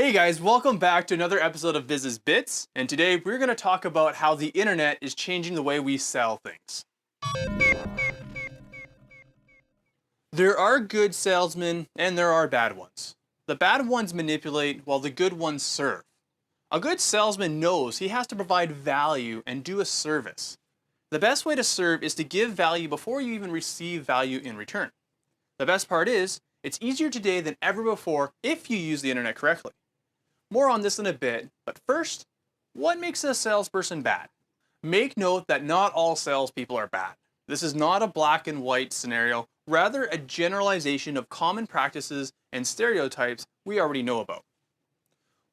Hey guys, welcome back to another episode of Biz Bits, and today we're going to talk about how the internet is changing the way we sell things. There are good salesmen and there are bad ones. The bad ones manipulate while the good ones serve. A good salesman knows he has to provide value and do a service. The best way to serve is to give value before you even receive value in return. The best part is, it's easier today than ever before if you use the internet correctly. More on this in a bit, but first, what makes a salesperson bad? Make note that not all salespeople are bad. This is not a black and white scenario, rather a generalization of common practices and stereotypes we already know about.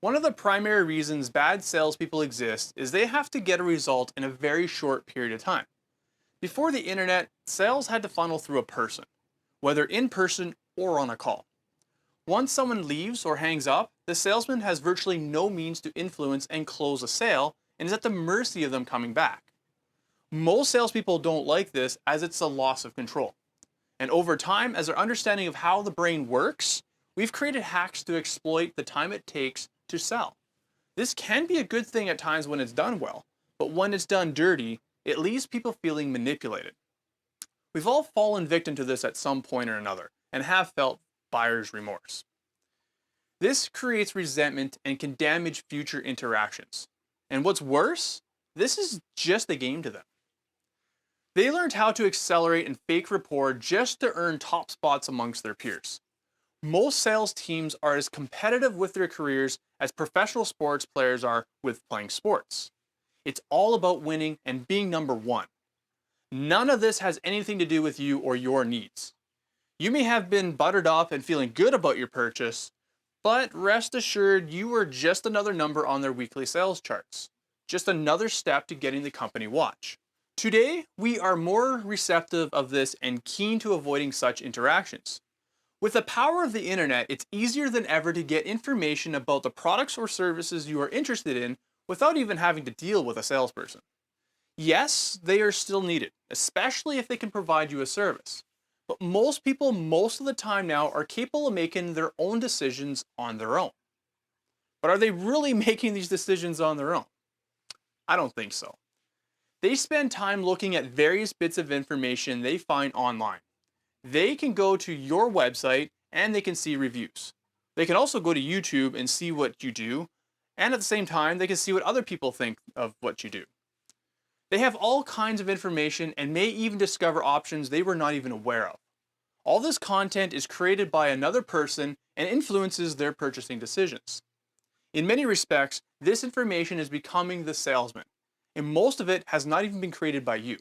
One of the primary reasons bad salespeople exist is they have to get a result in a very short period of time. Before the internet, sales had to funnel through a person, whether in person or on a call. Once someone leaves or hangs up, the salesman has virtually no means to influence and close a sale and is at the mercy of them coming back. Most salespeople don't like this as it's a loss of control. And over time, as our understanding of how the brain works, we've created hacks to exploit the time it takes to sell. This can be a good thing at times when it's done well, but when it's done dirty, it leaves people feeling manipulated. We've all fallen victim to this at some point or another and have felt buyer's remorse. This creates resentment and can damage future interactions. And what's worse, this is just a game to them. They learned how to accelerate and fake rapport just to earn top spots amongst their peers. Most sales teams are as competitive with their careers as professional sports players are with playing sports. It's all about winning and being number one. None of this has anything to do with you or your needs. You may have been buttered up and feeling good about your purchase, but rest assured you are just another number on their weekly sales charts. Just another step to getting the company watch. Today, we are more receptive of this and keen to avoiding such interactions. With the power of the internet, it's easier than ever to get information about the products or services you are interested in without even having to deal with a salesperson. Yes, they are still needed, especially if they can provide you a service. But most people, most of the time now, are capable of making their own decisions on their own. But are they really making these decisions on their own? I don't think so. They spend time looking at various bits of information they find online. They can go to your website and they can see reviews. They can also go to YouTube and see what you do, and at the same time, they can see what other people think of what you do. They have all kinds of information and may even discover options they were not even aware of. All this content is created by another person and influences their purchasing decisions. In many respects, this information is becoming the salesman, and most of it has not even been created by you.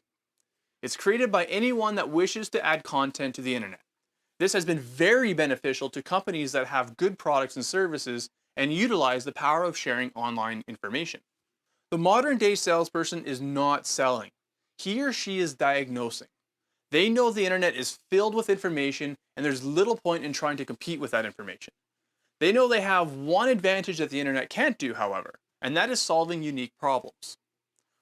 It's created by anyone that wishes to add content to the internet. This has been very beneficial to companies that have good products and services and utilize the power of sharing online information. The modern day salesperson is not selling. He or she is diagnosing. They know the internet is filled with information and there's little point in trying to compete with that information. They know they have one advantage that the internet can't do, however, and that is solving unique problems.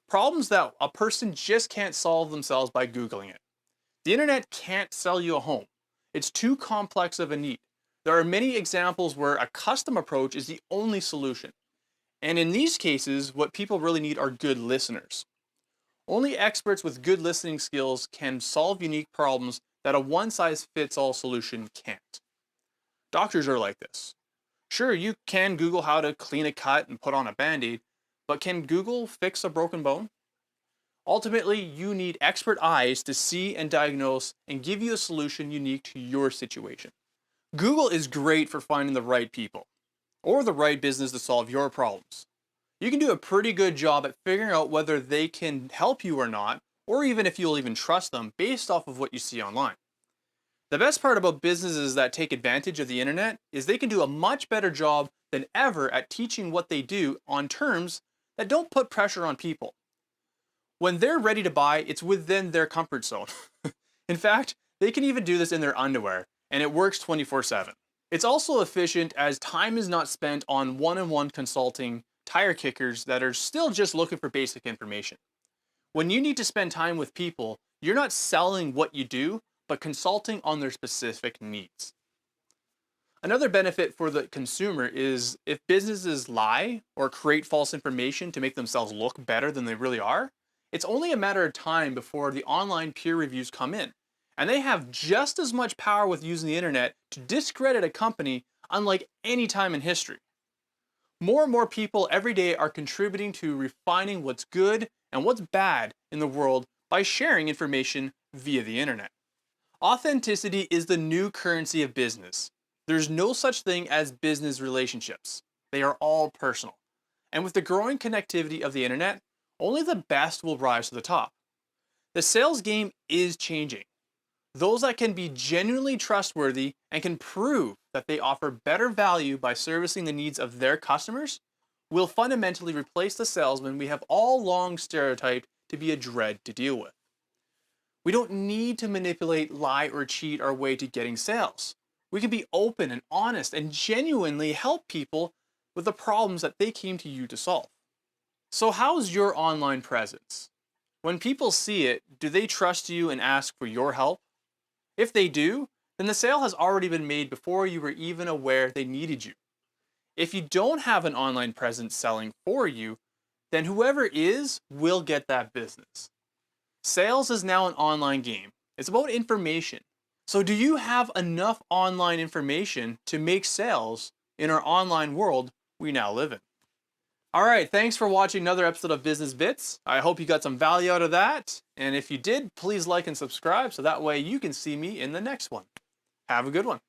Problems that a person just can't solve themselves by Googling it. The internet can't sell you a home. It's too complex of a need. There are many examples where a custom approach is the only solution. And in these cases, what people really need are good listeners. Only experts with good listening skills can solve unique problems that a one-size-fits-all solution can't. Doctors are like this. Sure, you can Google how to clean a cut and put on a band-aid, but can Google fix a broken bone? Ultimately, you need expert eyes to see and diagnose and give you a solution unique to your situation. Google is great for finding the right people, or the right business to solve your problems. You can do a pretty good job at figuring out whether they can help you or not, or even if you'll even trust them based off of what you see online. The best part about businesses that take advantage of the internet is they can do a much better job than ever at teaching what they do on terms that don't put pressure on people. When they're ready to buy, it's within their comfort zone. In fact, they can even do this in their underwear, and it works 24/7. It's also efficient as time is not spent on one-on-one consulting tire kickers that are still just looking for basic information. When you need to spend time with people, you're not selling what you do, but consulting on their specific needs. Another benefit for the consumer is if businesses lie or create false information to make themselves look better than they really are, it's only a matter of time before the online peer reviews come in. And they have just as much power with using the internet to discredit a company unlike any time in history. More and more people every day are contributing to refining what's good and what's bad in the world by sharing information via the internet. Authenticity is the new currency of business. There's no such thing as business relationships. They are all personal. And with the growing connectivity of the internet, only the best will rise to the top. The sales game is changing. Those that can be genuinely trustworthy and can prove that they offer better value by servicing the needs of their customers will fundamentally replace the salesman we have all long stereotyped to be a dread to deal with. We don't need to manipulate, lie, or cheat our way to getting sales. We can be open and honest and genuinely help people with the problems that they came to you to solve. So how's your online presence? When people see it, do they trust you and ask for your help? If they do, then the sale has already been made before you were even aware they needed you. If you don't have an online presence selling for you, then whoever is will get that business. Sales is now an online game. It's about information. So do you have enough online information to make sales in our online world we now live in? All right, thanks for watching another episode of Business Bits. I hope you got some value out of that. And if you did, please like and subscribe so that way you can see me in the next one. Have a good one.